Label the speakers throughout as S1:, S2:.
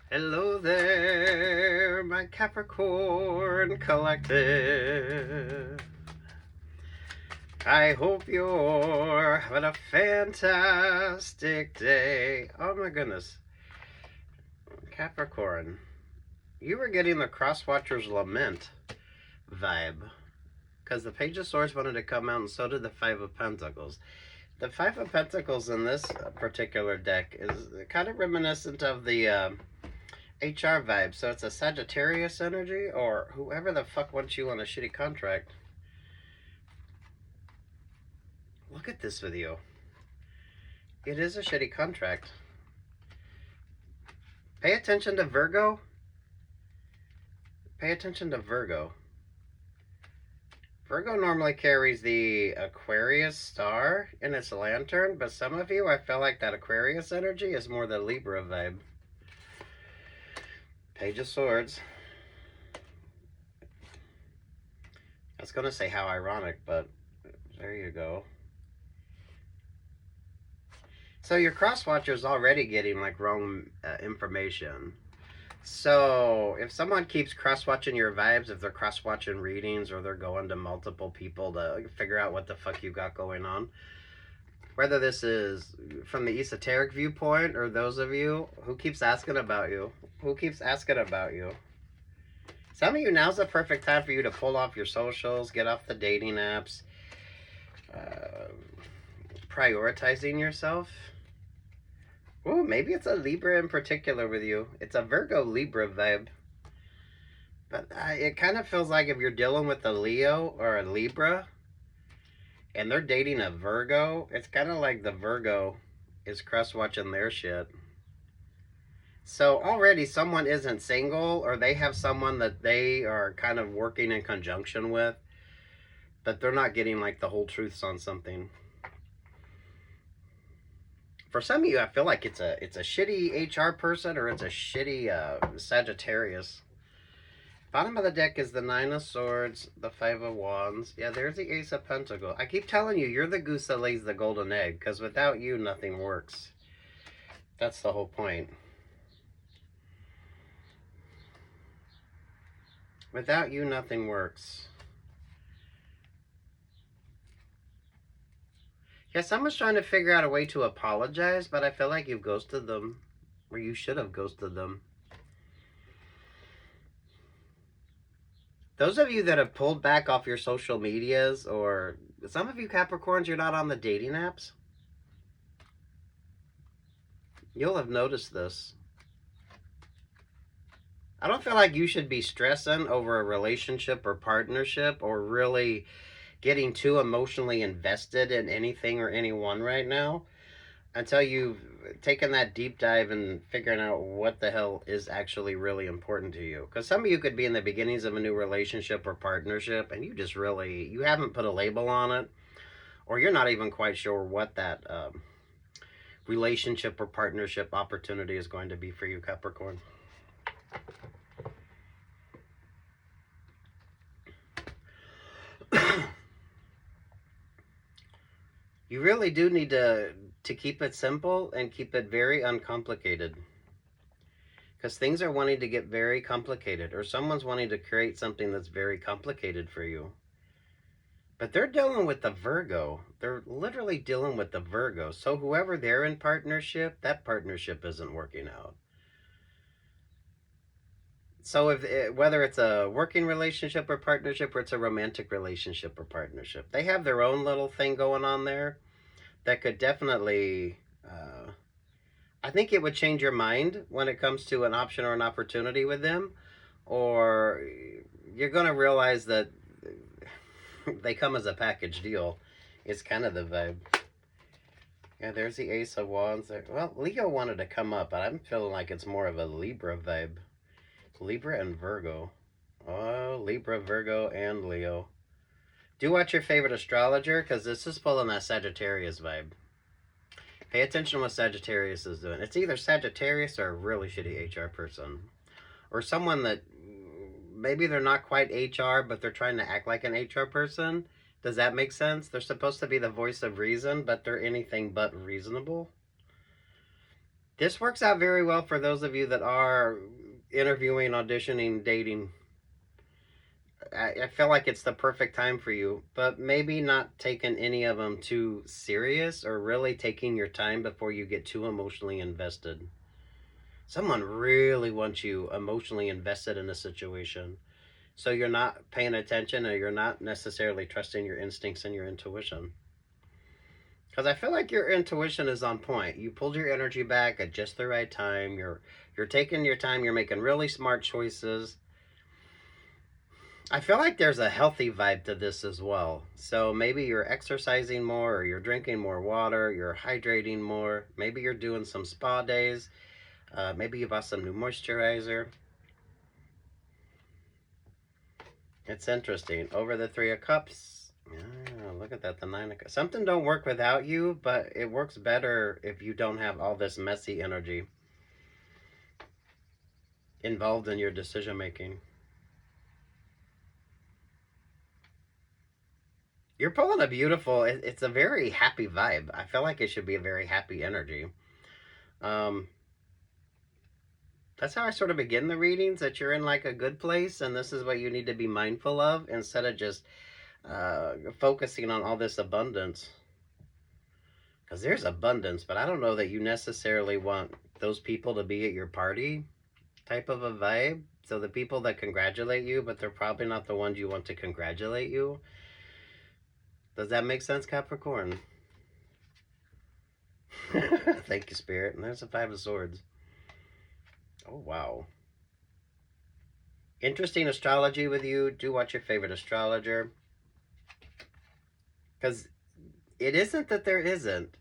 S1: Hello there, my Capricorn collective. I hope you're having a fantastic day. Oh my goodness. Capricorn, you were getting the Crosswatcher's Lament vibe. Because the Page of Swords wanted to come out, and so did the Five of Pentacles. The Five of Pentacles in this particular deck is kind of reminiscent of the HR vibe. So it's a Sagittarius energy, or whoever the fuck wants you on a shitty contract. Look at this video. It is a shitty contract. Pay attention to Virgo. Pay attention to Virgo. Virgo normally carries the Aquarius star in its lantern, but some of you, I feel like that Aquarius energy is more the Libra vibe. Page of Swords. I was going to say how ironic, but there you go. So your cross-watcher is already getting like wrong information. So if someone keeps cross-watching your vibes, if they're cross-watching readings or they're going to multiple people to figure out what the fuck you got going on, whether this is from the esoteric viewpoint or those of you who keeps asking about you, some of you, now's the perfect time for you to pull off your socials, get off the dating apps, prioritizing yourself. Ooh, maybe it's a Libra in particular with you. It's a Virgo Libra vibe. But it kind of feels like if you're dealing with a Leo or a Libra and they're dating a Virgo, it's kind of like the Virgo is cross-watching their shit. So already someone isn't single, or they have someone that they are kind of working in conjunction with, but they're not getting like the whole truths on something. For some of you, I feel like it's a shitty HR person, or it's a shitty Sagittarius. Bottom of the deck is the Nine of Swords, the Five of Wands. Yeah, there's the Ace of Pentacles. I keep telling you, you're the goose that lays the golden egg, because without you, nothing works. That's the whole point. Without you, nothing works. Yeah, someone's trying to figure out a way to apologize, but I feel like you've ghosted them, or you should have ghosted them. Those of you that have pulled back off your social medias, or some of you Capricorns, you're not on the dating apps. You'll have noticed this. I don't feel like you should be stressing over a relationship or partnership, or really getting too emotionally invested in anything or anyone right now, until you've taken that deep dive and figuring out what the hell is actually really important to you. Because some of you could be in the beginnings of a new relationship or partnership, and you haven't put a label on it, or you're not even quite sure what that relationship or partnership opportunity is going to be for you, Capricorn. You really do need to keep it simple and keep it very uncomplicated. Because things are wanting to get very complicated, or someone's wanting to create something that's very complicated for you. But they're dealing with the Virgo. They're literally dealing with the Virgo. So whoever they're in partnership, that partnership isn't working out. So whether it's a working relationship or partnership, or it's a romantic relationship or partnership, they have their own little thing going on there that could definitely, I think it would change your mind when it comes to an option or an opportunity with them, or you're going to realize that they come as a package deal. It's kind of the vibe. Yeah, there's the Ace of Wands there. Well, Leo wanted to come up, but I'm feeling like it's more of a Libra vibe. Libra and Virgo. Oh, Libra, Virgo, and Leo. Do watch your favorite astrologer, because this is pulling that Sagittarius vibe. Pay attention to what Sagittarius is doing. It's either Sagittarius or a really shitty HR person. Or someone that maybe they're not quite HR, but they're trying to act like an HR person. Does that make sense? They're supposed to be the voice of reason, but they're anything but reasonable. This works out very well for those of you that are interviewing, auditioning, dating. I feel like it's the perfect time for you, but maybe not taking any of them too serious or really taking your time before you get too emotionally invested. Someone really wants you emotionally invested in a situation. So you're not paying attention or you're not necessarily trusting your instincts and your intuition. Because I feel like your intuition is on point. You pulled your energy back at just the right time. You're taking your time. You're making really smart choices. I feel like there's a healthy vibe to this as well. So maybe you're exercising more, or you're drinking more water, you're hydrating more. Maybe you're doing some spa days. Maybe you bought some new moisturizer. It's interesting. Over the Three of Cups. Yeah, look at that, the Nine of Cups. Something don't work without you, but it works better if you don't have all this messy energy involved in your decision making. You're pulling a beautiful, it's a very happy vibe. I feel like it should be a very happy energy. Um, that's how I sort of begin the readings, that you're in like a good place and this is what you need to be mindful of instead of just focusing on all this abundance. Because there's abundance, but I don't know that you necessarily want those people to be at your party type of a vibe. So the people that congratulate you, but they're probably not the ones you want to congratulate you. Does that make sense, Capricorn? Thank you, Spirit. And there's the Five of Swords. Oh, wow. Interesting astrology with you. Do watch your favorite astrologer. Because it isn't that there isn't.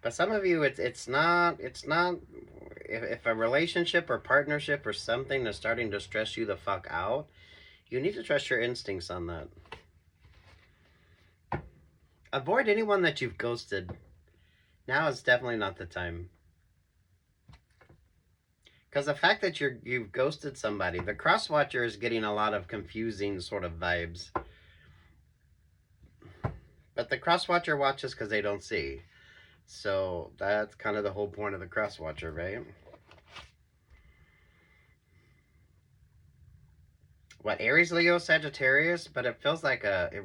S1: But some of you, it's not. If a relationship or partnership or something is starting to stress you the fuck out, you need to trust your instincts on that. Avoid anyone that you've ghosted. Now is definitely not the time. Because the fact that you've ghosted somebody, the cross watcher is getting a lot of confusing sort of vibes. But the cross watcher watches because they don't see. So that's kind of the whole point of the cross watcher, right? What, Aries, Leo, Sagittarius? But it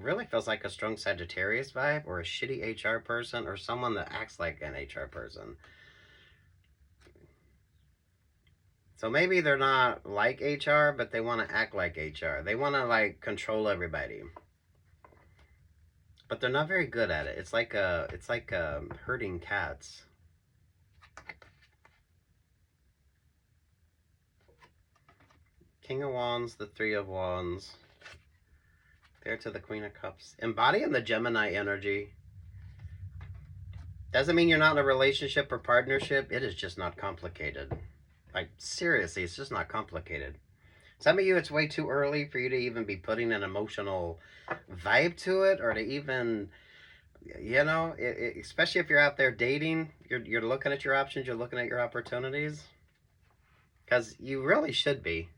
S1: really feels like a strong Sagittarius vibe, or a shitty HR person, or someone that acts like an HR person. So maybe they're not like HR, but they want to act like HR. They want to like control everybody. But they're not very good at it. It's like herding cats. King of Wands, the Three of Wands. There to the Queen of Cups. Embodying the Gemini energy. Doesn't mean you're not in a relationship or partnership. It is just not complicated. Like, seriously, it's just not complicated. Some of you, it's way too early for you to even be putting an emotional vibe to it, or to even, especially if you're out there dating, you're looking at your options, you're looking at your opportunities. Because you really should be.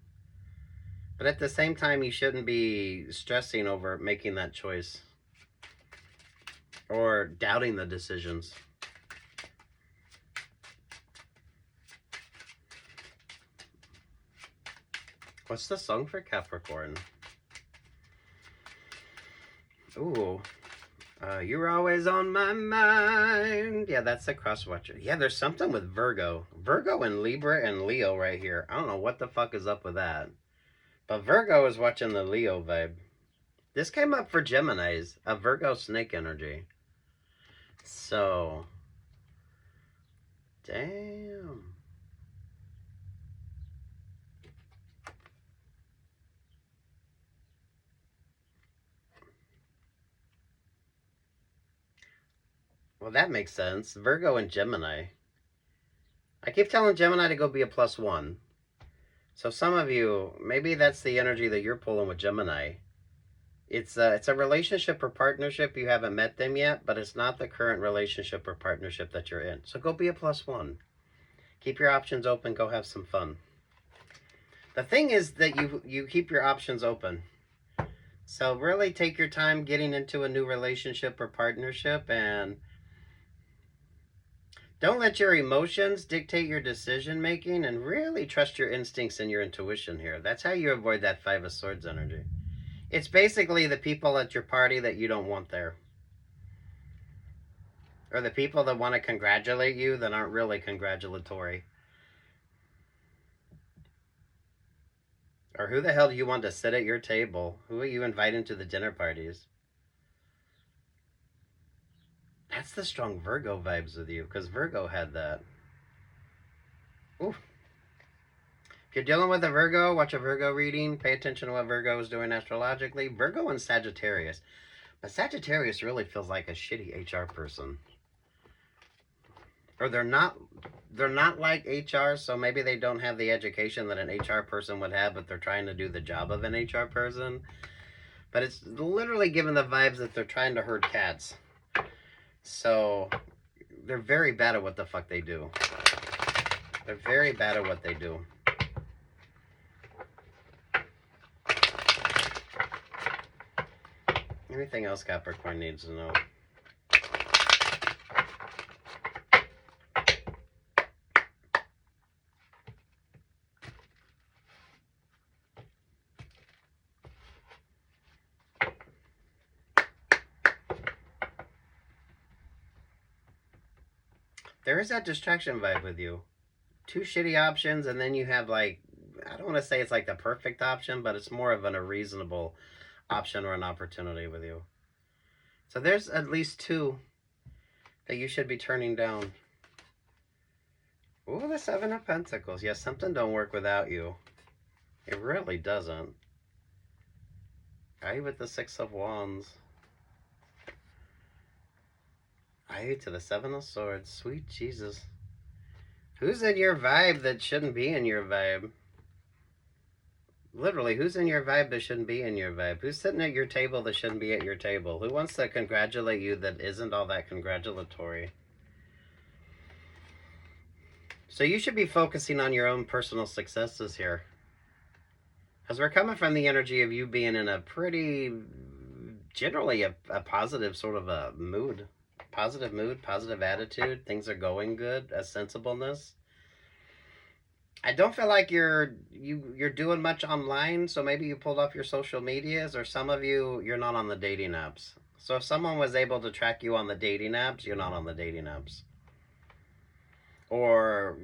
S1: But at the same time, you shouldn't be stressing over making that choice or doubting the decisions. What's the song for Capricorn? Ooh. You're always on my mind. Yeah, that's the cross watcher. Yeah, there's something with Virgo. Virgo and Libra and Leo right here. I don't know what the fuck is up with that. But Virgo is watching the Leo vibe. This came up for Geminis, a Virgo snake energy. So, damn. Well, that makes sense. Virgo and Gemini. I keep telling Gemini to go be a +1. So some of you, maybe that's the energy that you're pulling with Gemini. It's a relationship or partnership. You haven't met them yet, but it's not the current relationship or partnership that you're in. So go be a +1. Keep your options open. Go have some fun. The thing is that you keep your options open. So really take your time getting into a new relationship or partnership, and Don't let your emotions dictate your decision making, and really trust your instincts and your intuition here. That's how you avoid that Five of Swords energy. It's basically the people at your party that you don't want there. Or the people that want to congratulate you that aren't really congratulatory. Or who the hell do you want to sit at your table? Who are you inviting to the dinner parties? That's the strong Virgo vibes with you, because Virgo had that. Ooh. If you're dealing with a Virgo, watch a Virgo reading. Pay attention to what Virgo is doing astrologically. Virgo and Sagittarius. But Sagittarius really feels like a shitty HR person. Or they're not like HR, so maybe they don't have the education that an HR person would have, but they're trying to do the job of an HR person. But it's literally given the vibes that they're trying to herd cats. So they're very bad at what the fuck they do. They're very bad at what they do. Anything else Capricorn needs to know? There is that distraction vibe with you. Two shitty options, and then you have like, I don't want to say it's like the perfect option, but it's more of a reasonable option or an opportunity with you. So there's at least two that you should be turning down. Ooh, the Seven of Pentacles. Yes, something don't work without you. It really doesn't. I with the Six of Wands. I to the Seven of Swords. Sweet Jesus. Who's in your vibe that shouldn't be in your vibe? Literally, who's in your vibe that shouldn't be in your vibe? Who's sitting at your table that shouldn't be at your table? Who wants to congratulate you that isn't all that congratulatory? So you should be focusing on your own personal successes here. Because we're coming from the energy of you being in a pretty, generally a positive sort of a mood. Positive mood, positive attitude. Things are going good. A sensibleness. I don't feel like you're doing much online, so maybe you pulled off your social medias, or some of you're not on the dating apps. So if someone was able to track you on the dating apps, you're not on the dating apps. Or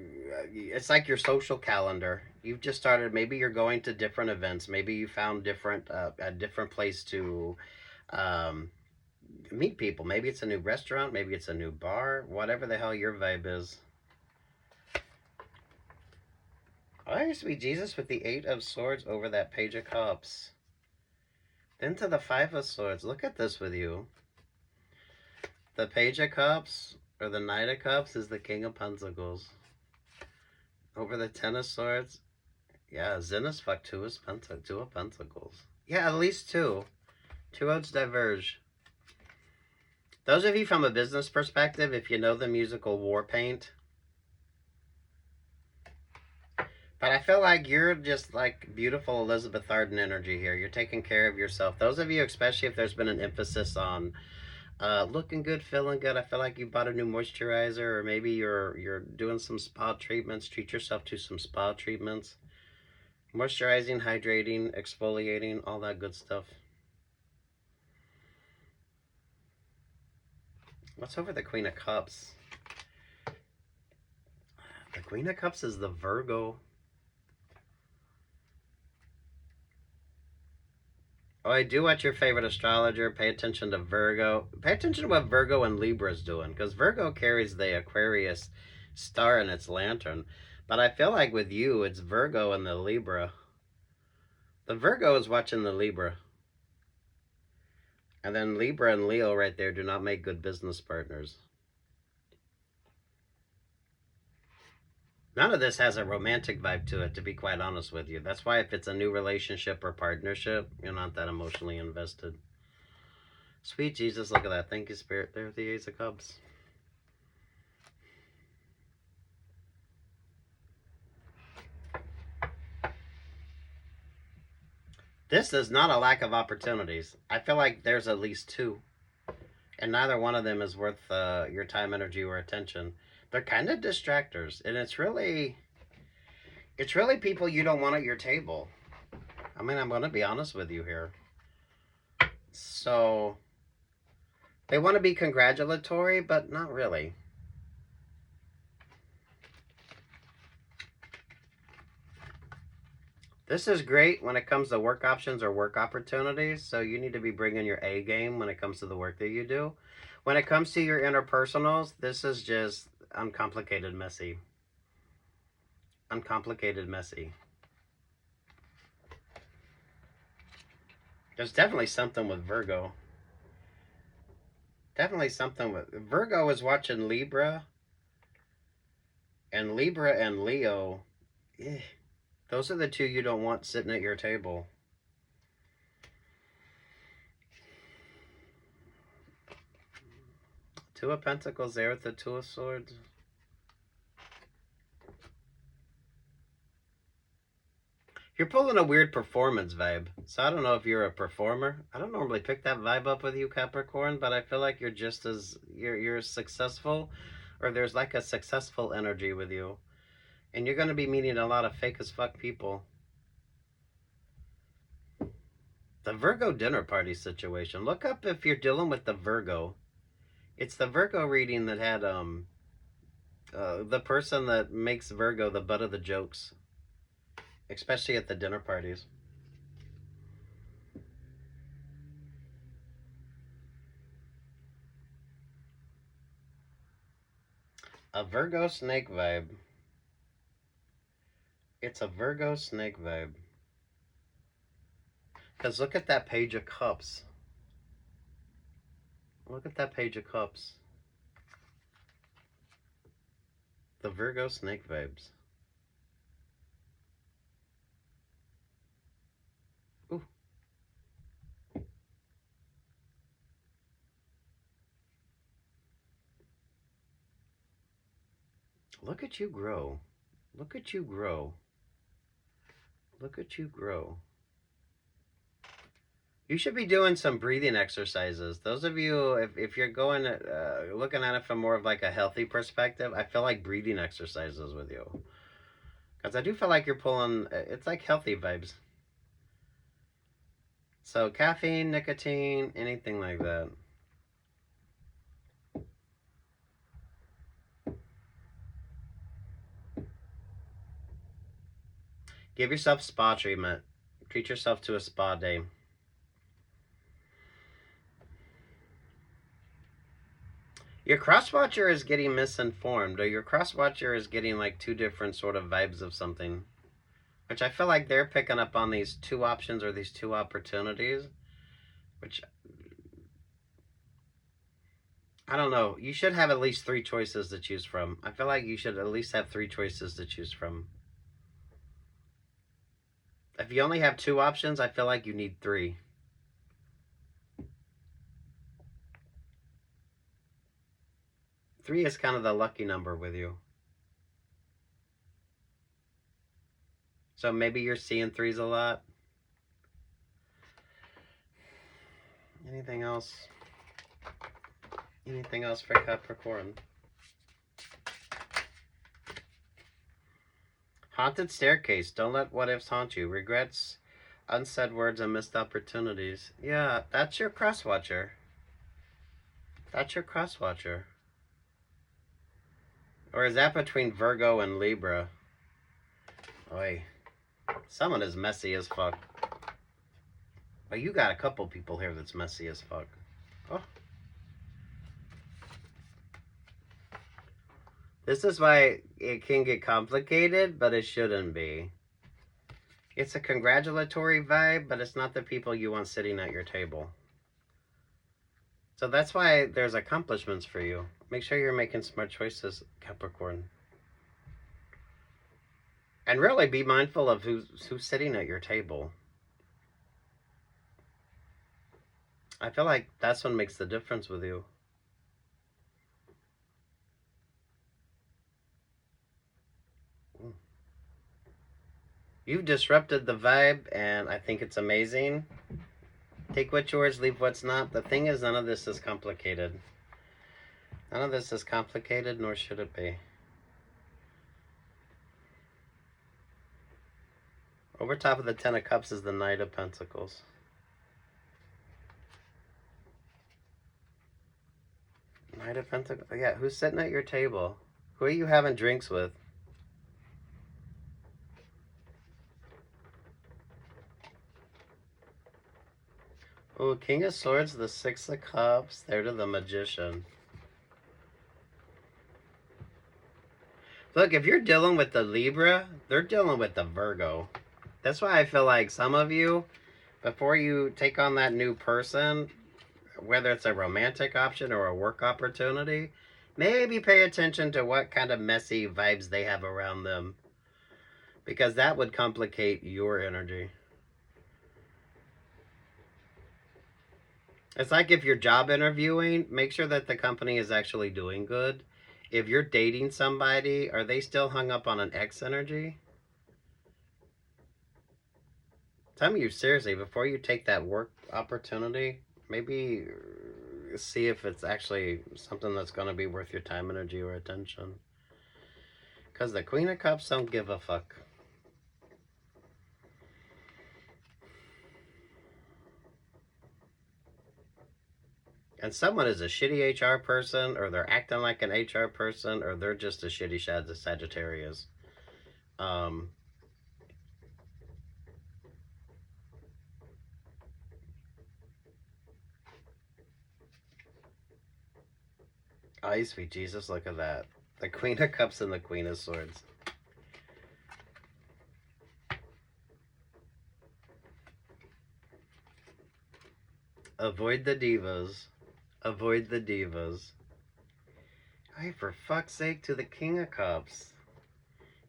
S1: it's like your social calendar. You've just started, maybe you're going to different events. Maybe you found a different place to meet people. Maybe it's a new restaurant, maybe it's a new bar, whatever the hell your vibe is. Oh, sweet Jesus, with the Eight of Swords over that Page of Cups. Then to the Five of Swords. Look at this with you. The Page of Cups, or the Knight of Cups, is the King of Pentacles. Over the Ten of Swords. Yeah, Zen is fuck, Two of Pentacles. Yeah, at least two. Two outs diverge. Those of you from a business perspective, if you know the musical Warpaint. But I feel like you're just like beautiful Elizabeth Arden energy here. You're taking care of yourself. Those of you, especially if there's been an emphasis on looking good, feeling good. I feel like you bought a new moisturizer, or maybe you're doing some spa treatments. Treat yourself to some spa treatments. Moisturizing, hydrating, exfoliating, all that good stuff. What's over the Queen of Cups? The Queen of Cups is the Virgo. Oh, I do watch your favorite astrologer. Pay attention to Virgo. Pay attention to what Virgo and Libra is doing, because Virgo carries the Aquarius star in its lantern. But I feel like with you, it's Virgo and the Libra. The Virgo is watching the Libra. And then Libra and Leo right there do not make good business partners. None of this has a romantic vibe to it, to be quite honest with you. That's why if it's a new relationship or partnership, you're not that emotionally invested. Sweet Jesus, look at that. Thank you, Spirit. There's the Ace of Cups. This is not a lack of opportunities. I feel like there's at least two. And neither one of them is worth your time, energy, or attention. They're kind of distractors, and it's really people you don't want at your table. I mean, I'm going to be honest with you here. So they want to be congratulatory, but not really. This is great when it comes to work options or work opportunities. So you need to be bringing your A game when it comes to the work that you do. When it comes to your interpersonals, this is just uncomplicated, messy. Uncomplicated, messy. There's definitely something with Virgo. Definitely something with Virgo is watching Libra. And Libra and Leo, those are the two you don't want sitting at your table. Two of Pentacles there with the Two of Swords. You're pulling a weird performance vibe. So I don't know if you're a performer. I don't normally pick that vibe up with you, Capricorn, but I feel like you're just as, you're successful, or there's like a successful energy with you. And you're going to be meeting a lot of fake as fuck people. The Virgo dinner party situation. Look up if you're dealing with the Virgo. It's the Virgo reading that had the person that makes Virgo the butt of the jokes. Especially at the dinner parties. A Virgo snake vibe. It's a Virgo snake vibe. Because look at that Page of Cups. Look at that Page of Cups. The Virgo snake vibes. Ooh. Look at you grow. Look at you grow. Look at you grow. You should be doing some breathing exercises. Those of you, if you're going, looking at it from more of like a healthy perspective, I feel like breathing exercises with you. Because I do feel like you're pulling, it's like healthy vibes. So caffeine, nicotine, anything like that. Give yourself spa treatment. Treat yourself to a spa day. Your cross-watcher is getting misinformed, or your cross-watcher is getting like two different sort of vibes of something. Which I feel like they're picking up on these two options or these two opportunities. Which, I don't know. You should have at least 3 choices to choose from. I feel like you should at least have 3 choices to choose from. If you only have 2 options, I feel like you need 3. Three is kind of the lucky number with you. So maybe you're seeing 3s a lot. Anything else? Anything else for Capricorn? Haunted staircase. Don't let what ifs haunt you. Regrets, unsaid words, and missed opportunities. Yeah, that's your cross-watcher. That's your cross-watcher. Or is that between Virgo and Libra? Oy. Someone is messy as fuck. But you got a couple people here that's messy as fuck. Oh. This is why it can get complicated, but it shouldn't be. It's a congratulatory vibe, but it's not the people you want sitting at your table. So that's why there's accomplishments for you. Make sure you're making smart choices, Capricorn. And really be mindful of who's sitting at your table. I feel like that's what makes the difference with you. You've disrupted the vibe, and I think it's amazing. Take what's yours, leave what's not. The thing is, none of this is complicated. None of this is complicated, nor should it be. Over top of the Ten of Cups is the Knight of Pentacles. Knight of Pentacles. Yeah, who's sitting at your table? Who are you having drinks with? Oh, King of Swords, the Six of Cups, there to the Magician. Look, if you're dealing with the Libra, they're dealing with the Virgo. That's why I feel like some of you, before you take on that new person, whether it's a romantic option or a work opportunity, maybe pay attention to what kind of messy vibes they have around them. Because that would complicate your energy. It's like if you're job interviewing, make sure that the company is actually doing good. If you're dating somebody, are they still hung up on an ex energy? Tell me, you seriously, before you take that work opportunity, maybe see if it's actually something that's going to be worth your time, energy, or attention. Because the Queen of Cups don't give a fuck. And someone is a shitty HR person, or they're acting like an HR person, or they're just a shitty Sagittarius. Oh, sweet Jesus, look at that. The Queen of Cups and the Queen of Swords. Avoid the divas. Avoid the divas. Hey, for fuck's sake, to the King of Cups.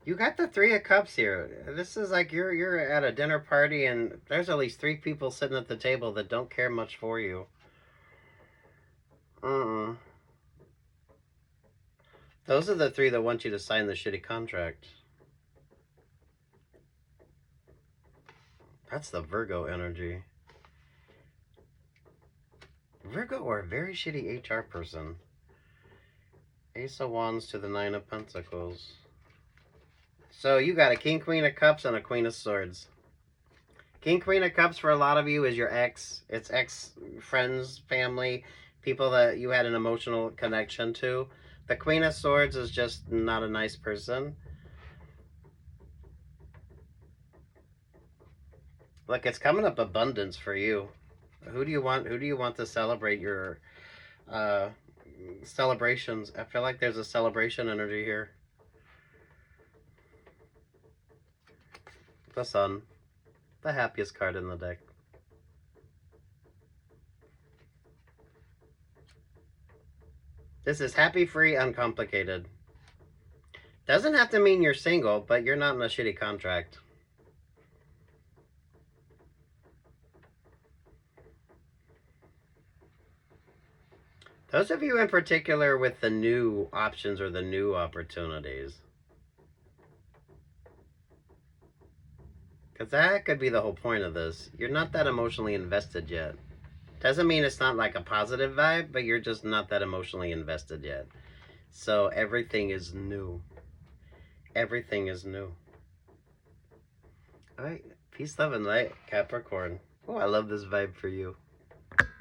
S1: You got the Three of Cups here. This is like you're at a dinner party and there's at least 3 people sitting at the table that don't care much for you. Those are the 3 that want you to sign the shitty contract. That's the Virgo energy. Virgo or a very shitty HR person. Ace of Wands to the 9 of Pentacles. So you got a King, Queen of Cups, and a Queen of Swords. King, Queen of Cups for a lot of you is your ex. It's ex friends, family, people that you had an emotional connection to. The Queen of Swords is just not a nice person. Look, it's coming up abundance for you. Who do you want to celebrate your celebrations? I feel like there's a celebration energy here. The Sun. The happiest card in the deck. This is happy, free, uncomplicated. Doesn't have to mean you're single, but you're not in a shitty contract. Those of you in particular with the new options or the new opportunities. Because that could be the whole point of this. You're not that emotionally invested yet. Doesn't mean it's not like a positive vibe, but you're just not that emotionally invested yet. So everything is new. Everything is new. All right. Peace, love, and light, Capricorn. Oh, I love this vibe for you.